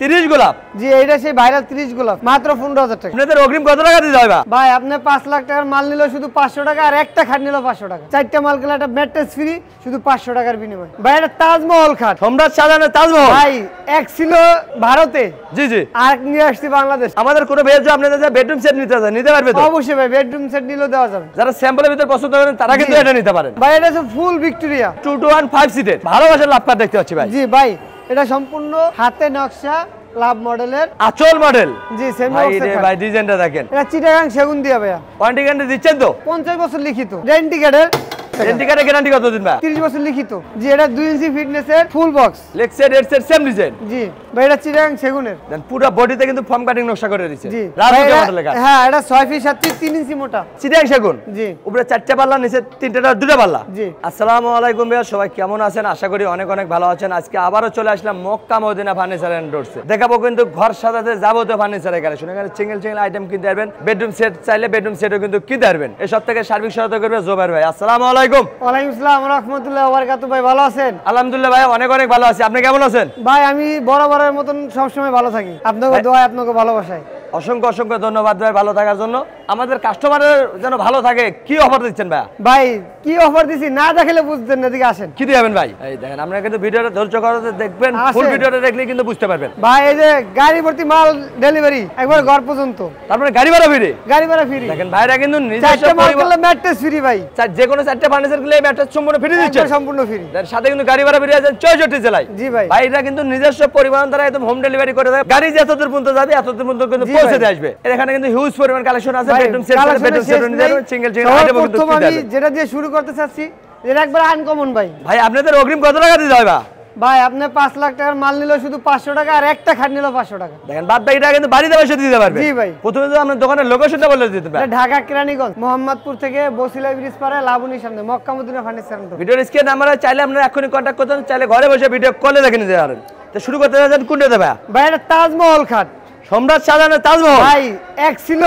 30 গোলাপ জি, এইটা সেই ভাইরাল 30 গোলাপ মাত্র 15,000 টাকা। আপনাদের অগ্রিম কত টাকা দিতে হবে ভাই? আপনি 5 লাখ টাকার মাল নিলো শুধু 500 টাকা, আর একটা খাট নিলো 500 টাকা। 4টা মাল গেলে একটা ম্যাট্রেস ফ্রি শুধু 500 টাকার বিনিময়ে। ভাই এটা তাজমহল খাট, সম্রাট শাহজাহানের তাজমহল। ভাই এক ছিল ভারতে, জি জি, আর নিয়ে আসছি বাংলাদেশ। আমাদের কোনো বেজ আপনাদের বেডরুম সেট নিতে পারবে তো? অবশ্যই ভাই, বেডরুম সেট নিলেও দেওয়া যাবে। যারা স্যাম্পলের ভিতর পছন্দ করেন তারা কিন্তু এটা নিতে পারেন। ভাই এটা হচ্ছে ফুল ভিক্টোরিয়া 2-5 সিটের ভালোবাসার লাভপাত দেখতে পাচ্ছি ভাই। জি ভাই, এটা সম্পূর্ণ হাতে নকশা লাভ মডেলের আচল মডেল। জি, সেম ভাই রে ভাই, ডিজাইনটা দেখেন। এটা চিটাগাং সেগুন দিয়া ভাইয়া। ওয়ারেন্টি গ্যারান্টি দিচ্ছেন তো? 50 বছর লিখিত। গ্যারান্টি কার্ডের গ্যারান্টি কত দিন ভাই? 30 বছর লিখিত। জি, এটা 2 ইঞ্চি ফিটনেসের ফুল বক্স। লেক্সের হেডসেট সেম ডিজাইন। জি ভাই, এটা চিটাগাং সেগুনের। দেন পুরো বডিতে কিন্তু ফর্ম কাটিং নকশা করে দিয়েছে। জি রাজকীয় মডেল লেখা। হ্যাঁ, এটা 6 ফিট 7 ফিট 3 ইঞ্চি মোটা চিটাগাং সেগুন। জি, উপরে 4টা পাল্লা, নিচে 2টা পাল্লা। জি। আসসালামু আলাইকুম ভাইয়া, সবাই কেমন আছেন? আশা করি অনেক অনেক ভালো আছেন। আজকে আবারও চলে আসলাম মক্কা মদিনা ফার্নিচার এন্ড ডোরসে। দেখাবো কিন্তু ঘর সাজাতে যাবতীয় ফার্নিচারের কালেকশন। এখানে সিঙ্গেল আইটেম কিনতে পারবেন, বেডরুম সেট চাইলে বেডরুম সেটও কিন্তু কিনতে পারবেন। এই সব থেকে সার্বিক সহায়তা করবে জোবাইর ভাই। আসসালামু আলাইকুম। ওয়ালাইকুম আসসালাম ওয়া রাহমাতুল্লাহি ওয়া বারাকাতুহু। ভাই ভালো আছেন? আলহামদুলিল্লাহ ভাই, অনেক অনেক ভালো আছি। আপনি কেমন আছেন? ভাই আমি বরাবরের মতন সবসময় ভালো থাকি, আপনাকে দোয়া, আপনাকে ভালোবাসায়। অসংখ্য অসংখ্য ধন্যবাদ ভাই ভালো থাকার জন্য। আমাদের কাস্টমারের যেন ভালো থাকে, কি অফার দিচ্ছেন ভাই? ভাই কি অফার দিছি না দেখলে বুঝতেন না, এদিকে আসেন। কি দিবেন ভাই? এই দেখেন, আপনারা কিন্তু ভিডিওটা ধৈর্য করে দেখবেন, ফুল ভিডিওটা দেখলে কিন্তু বুঝতে পারবেন। ভাই এই যে গাড়ি ভর্তি মাল ডেলিভারি একবার ঘর পর্যন্ত, তারপরে গাড়ি ভাড়া ফ্রি। গাড়ি ভাড়া ফ্রি। দেখেন ভাইরা কিন্তু নিজস্ব 4টা মাল করলে ম্যাট্রেস ফ্রি ভাই। যে কোনো 4টা ফার্নিচার কিনলে ম্যাট্রেস সম্পূর্ণ ফ্রি দিচ্ছে, একবার সম্পূর্ণ ফ্রি। এর সাথে কিন্তু গাড়ি ভাড়া ফ্রি আছে 64 জেলায়। জি ভাই, ভাইরা কিন্তু নিজস্ব পরিবহন দ্বারা একদম হোম ডেলিভারি করে দেয়। গাড়ি যতদূর পর্যন্ত যাবে এতদূর পর্যন্ত কিন্তু পৌঁছে দিয়ে আসবে। এখানে কিন্তু হিউজ পরিমাণ কালেকশন আছে। বেডরুম সেট নিতে পারবেন, সিঙ্গেল আইটেম কিন্তু কিনতে আমি পারবেন। যেটা দিয়ে শুরু করতে চাচ্ছি, এটা একবার আনকমন ভাই। ভাই আপনাদের অগ্রিম কত টাকা দিতে হবে? ভাই আপনি 5 লাখ টাকার মাল নিলো শুধু 500 টাকা, আর একটা খাট নিলো 500 টাকা। দেখেন বাদ বাকি টাকা কিন্তু বাড়িতে বসে দিতে পারবে। জি ভাই। প্রথমে তো আপনার দোকানের লোকেশনটা বলে দিতে পারেন। ঢাকা কেরানীগঞ্জ মোহাম্মদপুর থেকে বসিলা ব্রিজ পারে লাবণীর সামনে মক্কা মদিনা ফার্নিচার। ভিডিওর স্ক্রিনে নাম্বারে চাইলে আপনারা এখনই কন্টাক্ট করতে পারেন, চাইলে ঘরে বসে ভিডিও কলে দেখে নিতে পারেন। তো শুরু করতে যাচ্ছেন কোনটা দেবে? ভাই এটা তাজমহল খাট, সম্রাট শাহজাহানের তাজমহল। ভাই এক ছিল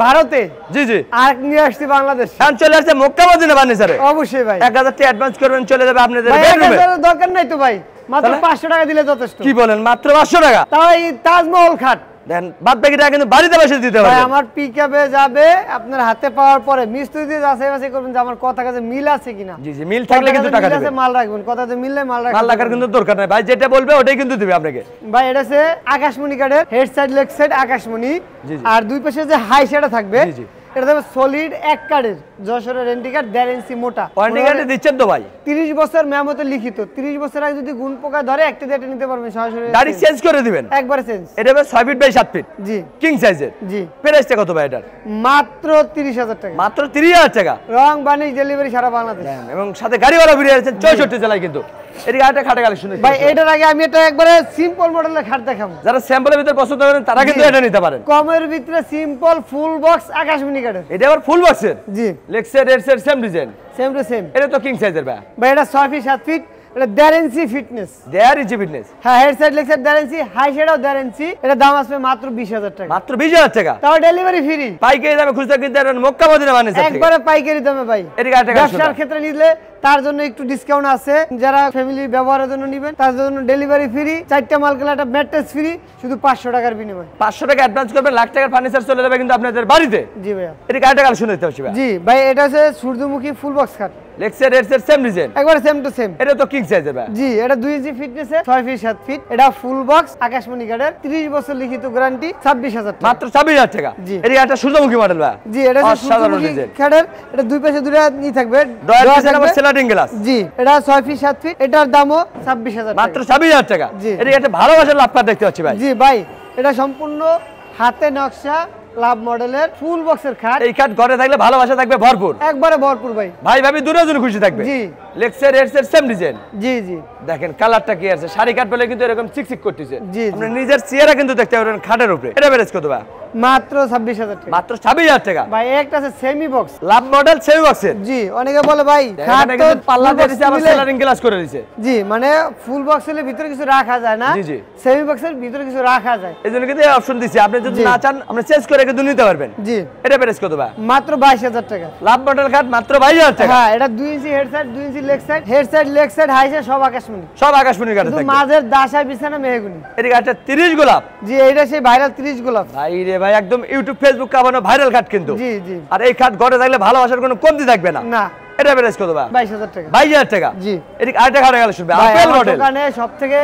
ভারতে, জি জি, আর নিয়ে আসছি বাংলাদেশ। এখন চলে আসছে মক্কা মদিনা ফার্নিচারে। অবশ্যই ভাই, 1000 টাকা অ্যাডভান্স করবেন, চলে যাবে আপনাদের ভাই বেডরুমে। দরকার নাই তো ভাই, মাত্র 500 টাকা দিলে যথেষ্ট। কি বলেন, মাত্র 500 টাকা? তাও এই তাজমহল খাট দেন বাদ বাকি টাকা কিন্তু বাড়িতে বসে দিতে ভাই পারবেন। আমার পিকআপে যাবে, আপনার হাতে পাওয়ার পরে মিস্ত্রি দিয়ে যাচাই বাছাই করবেন যে আমার কথা কাছে মিল আছে কিনা। জি জি, মিল থাকলে কিন্তু টাকা দিবেন। মাল রাখবেন, কথাতে মিললে মাল রাখবেন। মাল রাখার কিন্তু দরকার নাই ভাই, যেটা বলবে ওটাই কিন্তু দিবে আপনাকে। ভাই এটা হচ্ছে আকাশমণি কার্ডের হেড সাইড লেগ সাইড আকাশমণি, জি জি। আর দুই পাশে যে হাই সেটা থাকবে, জি জি। এটা থাকবে সলিড এক কার্ডের যশোরের রেন্টি কার্ড 1.5 ইঞ্চি মোটা। ওয়ারেন্টি গ্যারান্টি দিচ্ছেন তো ভাই? 30 বছর মেয়ামতে লিখিত। 30 বছর আগে যদি গুণ পোকা ধরে একটা দিয়ে নিতে পারবেন সরাসরি, গাড়ি চেঞ্জ করে দিবেন একবারে চেঞ্জ। এটা হবে 6 ফিট বাই 7 ফিট। জি কিং সাইজের। জি। প্রাইসটা কত ভাই এটার? মাত্র 30,000 টাকা। মাত্র 30,000 টাকা। রং বানিশ ডেলিভারি সারা বাংলাদেশ। এবং সাথে গাড়ি ভাড়া ফ্রি আছে 64 জেলায় কিন্তু। এদিকে আরেকটা খাটে কালেকশন আছে ভাই এটার আগে আমি এটা একবারে সিম্পল মডেলের খাট দেখাবো। যারা স্যাম্পলের ভিতর পছন্দ করেন তারা কিন্তু এটা নিতে পারেন। কমের ভিতরে সিম্পল ফুল বক্স আকাশমণি কার্ডের। এটা আবার ফুল বক্সের। জি, লেক্সের headset same design, same to same. এটা তো কিং সাইজের ভাই। ভাই এটা 6 ফিট 7 ফিট, এটা 1.5 ইঞ্চি ফিটনেস। 1.5 ইঞ্চি ফিটনেস। হ্যাঁ, হেড সাইড লেগ সাইড 1.5 ইঞ্চি, হাই সেটাও 1.5 ইঞ্চি। এটা দাম আসবে মাত্র 20,000 টাকা। মাত্র 20,000 টাকা। তাও ডেলিভারি ফ্রি। পাইকারি দামে খুচরা কিনতে পারবেন মক্কা মদিনা ফার্নিচার থেকে। একবারে পাইকারি দামে ভাই। এদিকে আরেকটা কালেকশন। ব্যবসার ক্ষেত্রে নিলে তার জন্য একটু ডিসকাউন্ট আছে। যারা ফ্যামিলি ব্যবহারের জন্য নেবেন তার জন্য ডেলিভারি ফ্রি। 4টা মাল গেলে একটা ম্যাট্রেস ফ্রি শুধু 500 টাকার বিনিময়ে। 500 টাকা অ্যাডভান্স করবেন, লাখ টাকার ফার্নিচার চলে যাবে কিন্তু আপনাদের বাড়িতে। জি ভাইয়া। এদিকে আরেকটা কালেকশন দেখতে পাচ্ছি ভাই। জি ভাই, এটা হচ্ছে সূর্যমুখী ফুল বক্স খাট। লেক্সের হেডসেট সেম ডিজাইন, একবারে সেম টু সেম। এটা তো কিং সাইজের ভাই। জি, এটা 2 ইঞ্চি ফিটনেসে 6 ফিট 7 ফিট। এটা ফুল বক্স আকাশমণি কার্ডের 30 বছর লিখিত গ্যারান্টি 26,000 টাকা। মাত্র 26,000 টাকা। জি। এদিকে একটা সূর্যমুখী মডেল ভাই। জি, এটা সূর্যমুখী কার্ডের। এটা দুই পাশে দুটো ই থাকবে, ডয়ার ডিজাইন আবার স্লাইডিং গ্লাস। জি, এটা 6 ফিট 7 ফিট। এটার দামও 26,000 টাকা। মাত্র 26,000 টাকা। জি। এদিকে একটা ভালোবাসার লাভপাত দেখতে পাচ্ছি ভাই। জি ভাই, এটা সম্পূর্ণ হাতে নকশা লাভ মডেলের ফুল বক্সের খাট। এই খাট ঘরে থাকলে ভালোবাসা থাকবে ভরপুর, একবারে ভরপুর ভাই। ভাই ভাবি দুজন খুশি থাকবে। জি। লেক্সের হেডসেট সেম ডিজাইন। জি জি। দেখেন কালারটা কি আছে, শাড়ি কাট বলে কিন্তু এরকম চিকচিক করতেছে। জি, জি। আপনি নিজের চেহারা কিন্তু দেখতে পারবেন খাটের উপরে। এটা প্রাইস কত ভাই? মাত্র 26000 টাকা। মাত্র 26000 টাকা ভাই একটা আছে সেমি বক্স, লাভ মডেল সেমি বক্সের। জি অনেকে বলে ভাই এখানে কিন্তু পাল্লা দিয়ে দিয়েছে, আবার সেলারিং গ্লাস করে দিয়েছে। জি মানে ফুল বক্সের ভিতরে কিছু রাখা যায় না, জি জি সেমি বক্সের ভিতরে কিছু রাখা যায়, এইজন্য কিন্তু এই অপশন দিছি। আপনি যদি না চান আপনি চেঞ্জ করে কিন্তু নিতে পারবেন। জি এটা প্রাইস কত ভাই? মাত্র 22000 টাকা। লাভ মডেল কাট মাত্র 22000 টাকা। হ্যাঁ এটা 2 ইঞ্চি হেড সাইড, 2 ইঞ্চি leg side, head side leg side high side সব আকাশমণি, সব আকাশমণির কাটে কিন্তু থাকবে। মাঝের দাসায় বিছানা মেহগুনি। এর কাটটা 30 গোলাপ। জি এইটা সেই ভাইরাল 30 গোলাপ। ভাই রে ভাই একদম ইউটিউব ফেসবুক কাবানো ভাইরাল কাট কিন্তু। জি জি আর এই কাট ঘরে থাকলে ভালোবাসার কোনো কমতি থাকবে না। না এটা প্রাইস কত ভাই? 22000 টাকা। 22000 টাকা। জি এদিকে আরেকটা খাট গেল শুনবে ভাই, আপেল আমার মডেল, দোকানে সবথেকে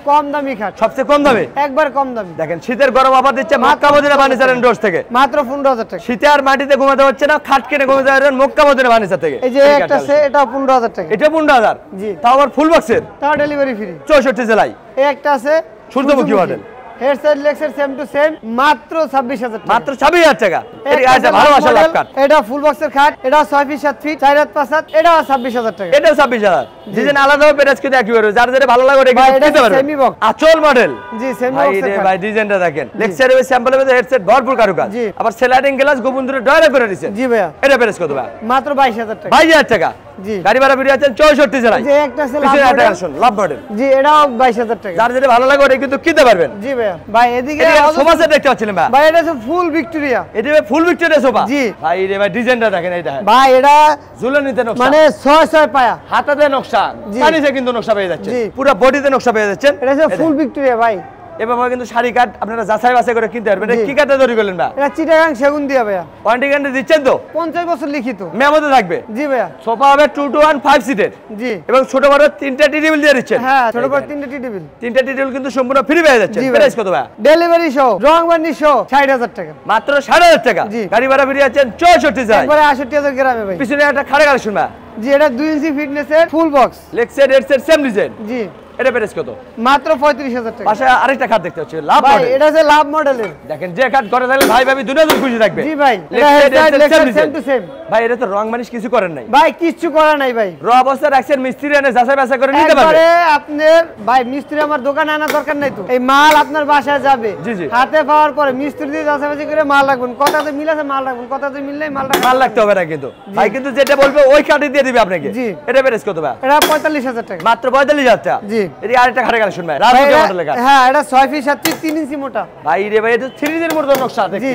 কম দামি খাট, সবচেয়ে কম দামে। একবার কম দামি। দেখেন শীতের গরম অফার দিচ্ছে Mecca Medina furniture and doors থেকে। মাত্র 15000 টাকা। শীতে আর মাটিতে ঘুমাতে হচ্ছে না, খাট কিনে ঘুমাতে পারবেন মক্কা মদিনা ফার্নিচার থেকে। এই যে একটা আছে এটা 15000 টাকা। এটা 15000। জি তাও আবার ফুল বক্সের, তাও ডেলিভারি ফ্রি 64 জেলায়। এই একটা আছে সূর্যমুখী model, head side leg side same to same, মাত্র 26000 টাকা। মাত্র 26000 টাকা। এই এটা ভালোবাসা লাভ কাট। এটা ফুল বক্সের খাট, এটা 6 ফিট 7 ফিট 4 হাত 5 হাত, এটা 26000 টাকা। এটাও 26000। ডিজাইন আলাদা হবে, প্রাইস কিন্তু একই হবে। যার যেটা ভালো লাগে ওটা ভাই, কিন্তু এটা নিতে পারবেন। Semi box. আচল মডেল। জি সেমি ভাই বক্সের রে খাট। ভাই ডিজাইনটা দেখেন। লেগ সাইডে স্যাম্পলের মধ্যে হেডসেট ভরপুর কারুকাজ। জি। আবার স্লাইডিং গ্লাস গোপন দূরে ডয়ারে করে দিয়েছে। জি ভাইয়া এটা প্রাইস কত ভাই? মাত্র 22000 টাকা। 22000 টাকা। জি গাড়ি ভাড়া ভিডিও আছেন 64 জেলায়। যে একটা আছে লাভ পিছনে একটা মডেল, আসুন লাভ মডেল। জি এটাও 22000 টাকা। যার যেটা ভালো লাগে ওটা কিন্তু কিনতে পারবেন। জি ভাইয়া ভাই এদিকে এদিকে সোফা সেট দেখতে পাচ্ছিলেন ভাই? ভাই এটা হচ্ছে ফুল ভিক্টোরিয়া। এটা ফুল ভিক্টোরিয়া সোফা। জি। ভাই রে ভাই ডিজাইনটা দেখেন এইটা। ভাই এটা ঝুলনিতে নকশা, মানে 6 পায়া, হাতাতে নকশা, জি। কানিতে কিন্তু নকশা পেয়ে যাচ্ছে। জি। পুরো বডিতে নকশা পেয়ে যাচ্ছেন। এটা হচ্ছে ফুল ভিক্টোরিয়া ভাই। এভাবে কিন্তু শাড়ি কাট আপনারা যাচাই বাছাই করে কিনতে পারবেন। এটা জি। কি কাটে তৈরি করলেন ভাই? এটা চিটাগাং সেগুন দিয়া ভাইয়া, ওয়ারেন্টি গ্যারান্টি দিচ্ছেন তো? 50 বছর লিখিত। মেমোতে থাকবে। জি ভাইয়া। সোফা হবে 2 to 1 5 সিটের জি এবং ছোট বড় তিনটা টি টেবিল দিয়ে দিচ্ছেন। হ্যাঁ ছোট বড় 3টে টি টেবিল, তিনটা টি টেবিল কিন্তু সম্পূর্ণ ফ্রি পেয়ে যাচ্ছেন। জি ভাই। প্রাইস কত ভাই? ডেলিভারি সহ রং বান্ডি সহ 60000 টাকা। মাত্র 5,500 টাকা। জি। গাড়ি ভাড়া ফ্রি আছেন 64 যায়। একবারে 68000 গ্রামে ভাই। পিছনে একটা খাড়া কালেকশন ভাই। জি এটা 2 ইঞ্চি ফিটনেসের full box. Leg side head side same design. জি এটা প্রাইস কত? মাত্র 35000 টাকা। পাশে আরেকটা খাট দেখতে পাচ্ছি লাভ ভাই মডেল। এটা হচ্ছে লাভ মডেলের। দেখেন যে খাট করে থাকলে ভাই ভাবি দুনিয়া খুশি থাকবে। জি ভাই লেগ এটা side, head head side side leg same side same to same. ভাই এটা তো রং মানিশ কিছু করেন নাই। ভাই কিচ্ছু করা নাই ভাই, র অবস্থা রাখছেন, মিস্ত্রি এনে যাচাই বাছাই করে নিতে একবারে পারবে। আপনার ভাই মিস্ত্রি আমার দোকানে আনা দরকার নাই তো, এই মাল আপনার বাসায় যাবে। জি, জি। হাতে পাওয়ার পরে মিস্ত্রি দিয়ে যাচাই করে মাল রাখবেন, কথাতে মিল আছে মাল রাখবেন, কথাতে মিললে মাল রাখবেন। মাল রাখতে হবে না কিন্তু ভাই, কিন্তু যেটা বলবে ওই কার্ডই দিয়ে দিবে আপনাকে। জি। এটা প্রাইস কত ভাই? এটা 45000 টাকা। মাত্র 45000 টাকা। জি। এটি আরেকটা খাটে কালেকশন ভাই, ভাই, রাজুকে এটা- মডেলের কাট। হ্যাঁ এটা 6 ফিট 7 ফিট 3 ইঞ্চি মোটা। ভাই রে ভাই এটা 3D এর মতো নকশা দেখতে। জি।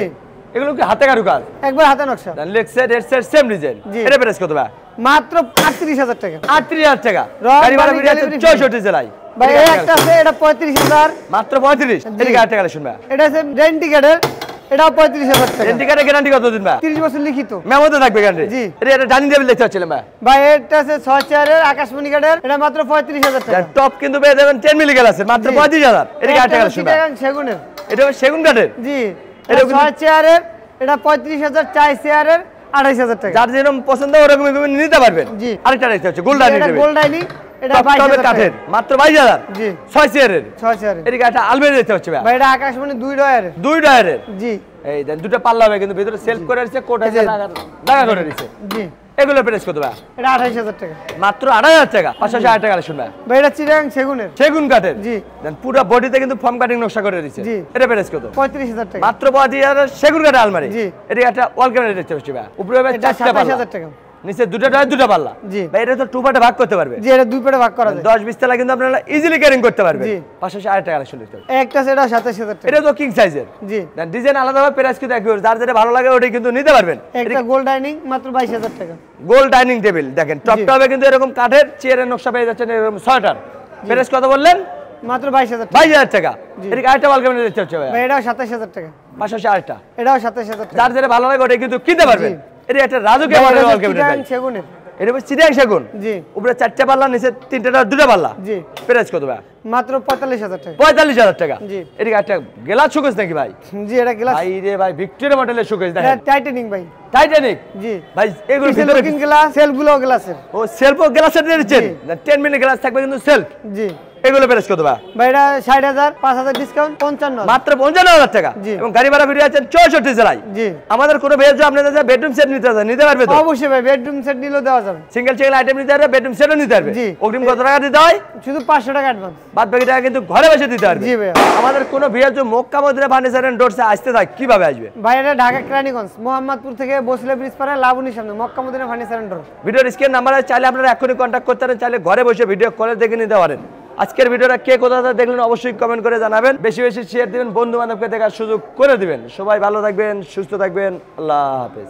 এগুলো কি হাতে কারুকাজ? একবার হাতে নকশা। Leg side head side same design. জি। এটা প্রাইস কত ভাই? মাত্র 38000 টাকা। 38000 টাকা। রং গাড়ি ভাড়া বাড়ি ফ্রি আছে delivery 64 জেলায়। ভাই এই একটা আছে এটা 35000, মাত্র 35। এদিকে আরেকটা কালেকশন ভাই। এটা আছে রেন্টিকেটের, এটাও 35000 টাকা। ইন্ডিকেটর গ্যারান্টি কত দিন ভাই? 30 বছর লিখিত। মেমোতে থাকবে গ্যারান্টি। জি। এটা ডাইনিং টেবিল দেখতে পাচ্ছিলাম ভাই। ভাই এটা আছে 6 চেয়ারের আকাশমণি কাঠের, এটা মাত্র 35000 টাকা। টপ কিন্তু পেয়ে যাবেন 10 মিলি গ্লাস আছে মাত্র জি। 35000। এদিকে আরেকটা এটা কালেকশন ভাই। চিটাগাং সেগুনের। এটা সেগুন কাঠের। জি এটা এটা 6 চেয়ারের, এটা 35000, 4 চেয়ারের 28000 টাকা। যার যেরকম পছন্দ ওরকম নিতে পারবেন। জি। আরেকটা দেখতে হচ্ছে গোল্ড ডাইনিং এটা টেবিল। গোল্ড ডাইনিং, এটা টপ টপের 22000 কাঠের টাকা। মাত্র 22000। জি 6 চেয়ারের। 6 চেয়ারের। এদিকে একটা আলমারি দেখতে হচ্ছে ভাই। ভাই এটা আকাশমণি 2 ডয়ারের। 2 ডায়ারের। জি এই দেন দুটো পাল্লা হবে কিন্তু ভিতরে সেলফ করে দিয়েছে, কোট আছে এই যে। লাগা করে দিয়েছে। জি এগুলো প্রাইস কত ভাই? এটা 28000 টাকা। মাত্র 8000 টাকা। 560 টাকা কালেকশন ভাই। ভাই এটা চিটাগাং সেগুনের। সেগুন কাঠের। জি। দেন পুরো বডিতে কিন্তু ফর্ম কাটিং নকশা করে দিয়েছে। জি। এটা প্রাইস কত? 35000 টাকা। মাত্র 25000 সেগুন কাঠের আলমারি। জি। এদিকে একটা ওয়াল ক্যাবিনেট দেখতে হচ্ছে ভাই। উপরে হবে এটা 4টা পাল্লা। 27000 টাকা। নিচে দুটো ডয়ার দুটো পাল্লা। জি। ভাই এটা তো টু পার্টে ভাগ করতে পারবে। জি এটা দুই পাটে ভাগ করা যায়। 10-20 তলা কিন্তু আপনারা ইজিলি ক্যারিং করতে পারবেন। জি। 560 টাকা কালেকশন দেখতে হবে। একটা আছে এটা 27000 টাকা। এটা তো কিং সাইজের। জি দেন ডিজাইন আলাদা হবে, প্রাইস কিন্তু একই হবে। যার যেটা ভালো লাগে ওটাই কিন্তু নিতে পারবেন। একটা গোল্ড ডাইনিং মাত্র 22000 টাকা। গোল্ড ডাইনিং টেবিল দেখেন টপ জি। টপে কিন্তু এরকম কাঠের চেয়ারের নকশা পেয়ে যাচ্ছেন, এরকম 6টার। প্রাইস কত বললেন? মাত্র 22000 টাকা। 22000 টাকা। জি। এদিকে আরেকটা ওয়াল ক্যাবিনেট দেখতে হচ্ছে ভাই। ভাই এটাও 27000 টাকা। 560 টাকা। এটাও 27000 টাকা। যার যেটা ভালো লাগে ওটাই কিন্তু কিনতে পারবেন। জি। এটা একটা রাজুকে ভাই, মডেল এটা ওয়াল হচ্ছে ক্যাবিনেট। চিটাগাং সেগুনের। এটা হচ্ছে চিটাং সেগুন। জি উপরে 4টা পাল্লা, নিচে 3টা দুটো পাল্লা। জি প্রাইস কত ভাই? মাত্র 45000 টাকা। 45000 টাকা। জি। এদিকে একটা গ্লাস শোকেস নাকি ভাই? জি এটা গ্লাস, ভাই রে ভাই ভিক্টোরিয়া মডেলের শোকেস এটা দেখেন। টাইটানিং ভাই। টাইটানিক। জি ভাই এগুলো পিছনে ভিতরে লুকিং গ্লাস, সেলফগুলো গ্লাসের। ও সেলফ গ্লাসের দিয়ে দিচ্ছেন। জি। 10 মিলি গ্লাস থাকবে কিন্তু সেলফ। জি এগুলো প্রাইস কত ভাই? ভাই এটা 60,000, 5,000 ডিসকাউন্ট 55,000 মাত্র 55,000 টাকা। জি। এবং গাড়ি ভাড়া ফ্রি আছেন 64 জেলায়। জি। আমাদের কোনো ভাই যদি আপনাদের বেডরুম সেট নিতে পারবে তো? অবশ্যই ভাই, বেডরুম সেট নিলেও দেওয়া যাবে। সিঙ্গেল আইটেম নিতে পারবে, বেডরুম সেটও নিতে পারবে। জি। অগ্রিম কত টাকা দিতে হয়? শুধু 500 টাকা অ্যাডভান্স, বাদ বাকি টাকা কিন্তু ঘরে বসে দিতে পারবে। জি ভাই। আমাদের কোনো ভিআর যদি মক্কা মদিনা ফার্নিচার এন্ড ডোরসে আসতে থাকে কিভাবে আসবে? ভাই এটা ঢাকা কেরানীগঞ্জ মোহাম্মদপুর থেকে বসলে ব্রিজ পারে লাবণীর সামনে Mecca Medina furniture and door. ভিডিওর স্ক্রিন নাম্বারে চাইলে আপনারা এখনই কন্ট্যাক্ট করতে পারেন, চাইলে ঘরে বসে ভিডিও কলে দেখে নিতে পারেন। আজকের ভিডিওটা কে কোথা থেকে দেখলেন অবশ্যই কমেন্ট করে জানাবেন, বেশি বেশি শেয়ার দিবেন, বন্ধু বান্ধবকে দেখার সুযোগ করে দিবেন। সবাই ভালো থাকবেন, সুস্থ থাকবেন, আল্লাহ হাফেজ।